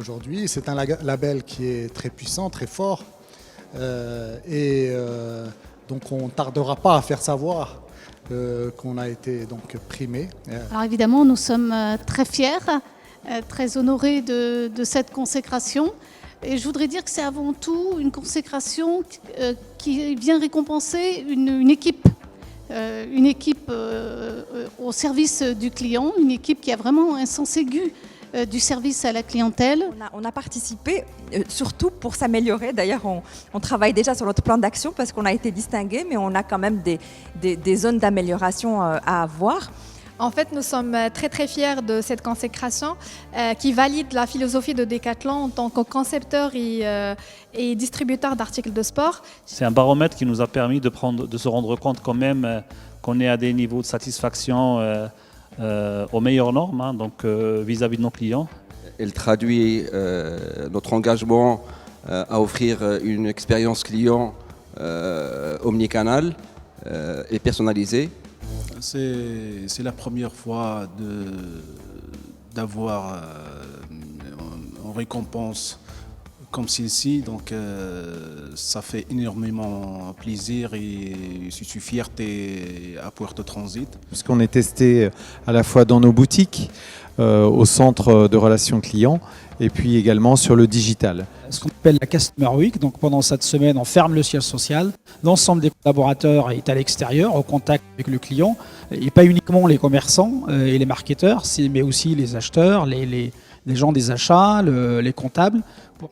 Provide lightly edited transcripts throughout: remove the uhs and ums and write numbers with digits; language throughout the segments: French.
aujourd'hui. C'est un label qui est très puissant, très fort. Donc on ne tardera pas à faire savoir qu'on a été donc primé. Alors évidemment, nous sommes très fiers, très honorés de cette consécration. Et je voudrais dire que c'est avant tout une consécration qui vient récompenser une équipe. Une équipe au service du client, une équipe qui a vraiment un sens aigu du service à la clientèle. On a participé surtout pour s'améliorer. D'ailleurs, on travaille déjà sur notre plan d'action parce qu'on a été distingué, mais on a quand même des zones d'amélioration à avoir. En fait, nous sommes très très fiers de cette consécration qui valide la philosophie de Decathlon en tant que concepteur et distributeur d'articles de sport. C'est un baromètre qui nous a permis de se rendre compte quand même qu'on est à des niveaux de satisfaction aux meilleures normes, donc vis-à-vis de nos clients. Elle traduit notre engagement à offrir une expérience client omnicanale et personnalisée. C'est la première fois d'avoir une récompense comme celle-ci, donc ça fait énormément plaisir et je suis fierté à Puerto Transit. Parce qu'on est testé à la fois dans nos boutiques, au centre de relations clients et puis également sur le digital. Ce qu'on appelle la Customer Week, donc pendant cette semaine on ferme le siège social, l'ensemble des collaborateurs est à l'extérieur, au contact avec le client, et pas uniquement les commerçants et les marketeurs, mais aussi les acheteurs, les gens des achats, les comptables.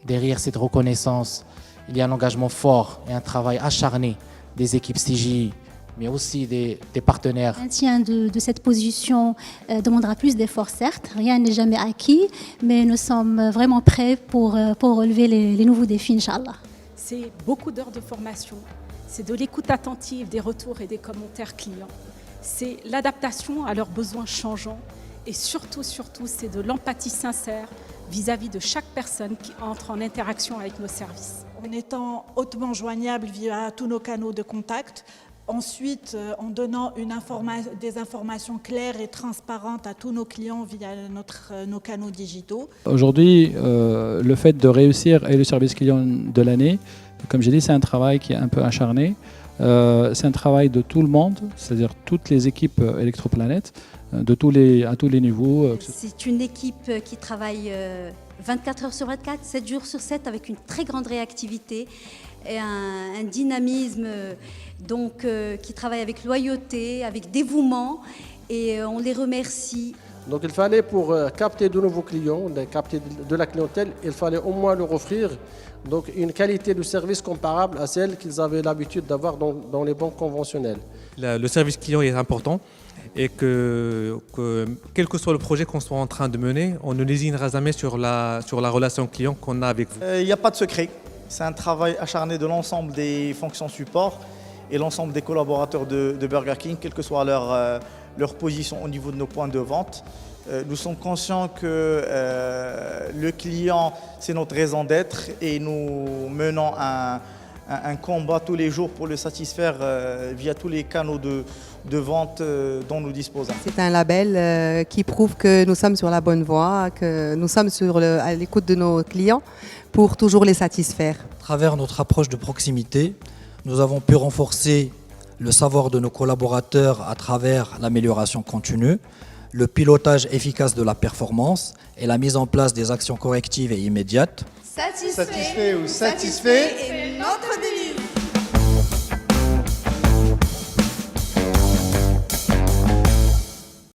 Derrière cette reconnaissance, il y a un engagement fort et un travail acharné des équipes CGI, mais aussi des partenaires. Le maintien de cette position demandera plus d'efforts, certes. Rien n'est jamais acquis, mais nous sommes vraiment prêts pour relever les nouveaux défis, Inch'Allah. C'est beaucoup d'heures de formation, c'est de l'écoute attentive des retours et des commentaires clients, c'est l'adaptation à leurs besoins changeants et surtout, c'est de l'empathie sincère vis-à-vis de chaque personne qui entre en interaction avec nos services. En étant hautement joignable via tous nos canaux de contact, ensuite en donnant des informations claires et transparentes à tous nos clients via nos canaux digitaux. Aujourd'hui, le fait de réussir est le service client de l'année. Comme j'ai dit, c'est un travail qui est un peu acharné. C'est un travail de tout le monde, c'est-à-dire toutes les équipes Electroplanète, à tous les niveaux. C'est une équipe qui travaille 24 heures sur 24, 7 jours sur 7, avec une très grande réactivité et un dynamisme qui travaille avec loyauté, avec dévouement, et on les remercie. Donc il fallait, pour capter de nouveaux clients, capter de la clientèle, il fallait au moins leur offrir donc une qualité de service comparable à celle qu'ils avaient l'habitude d'avoir dans les banques conventionnelles. Le service client est important et que quel que soit le projet qu'on soit en train de mener, on ne lésinera jamais sur la relation client qu'on a avec vous. Il n'y a pas de secret, c'est un travail acharné de l'ensemble des fonctions support et l'ensemble des collaborateurs de Burger King, quelle que soit leur position au niveau de nos points de vente. Nous sommes conscients que le client, c'est notre raison d'être et nous menons un combat tous les jours pour le satisfaire via tous les canaux de vente dont nous disposons. C'est un label qui prouve que nous sommes sur la bonne voie, que nous sommes à l'écoute de nos clients pour toujours les satisfaire. À travers notre approche de proximité, nous avons pu renforcer le savoir de nos collaborateurs à travers l'amélioration continue, le pilotage efficace de la performance et la mise en place des actions correctives et immédiates. Satisfait ou satisfait est notre devise.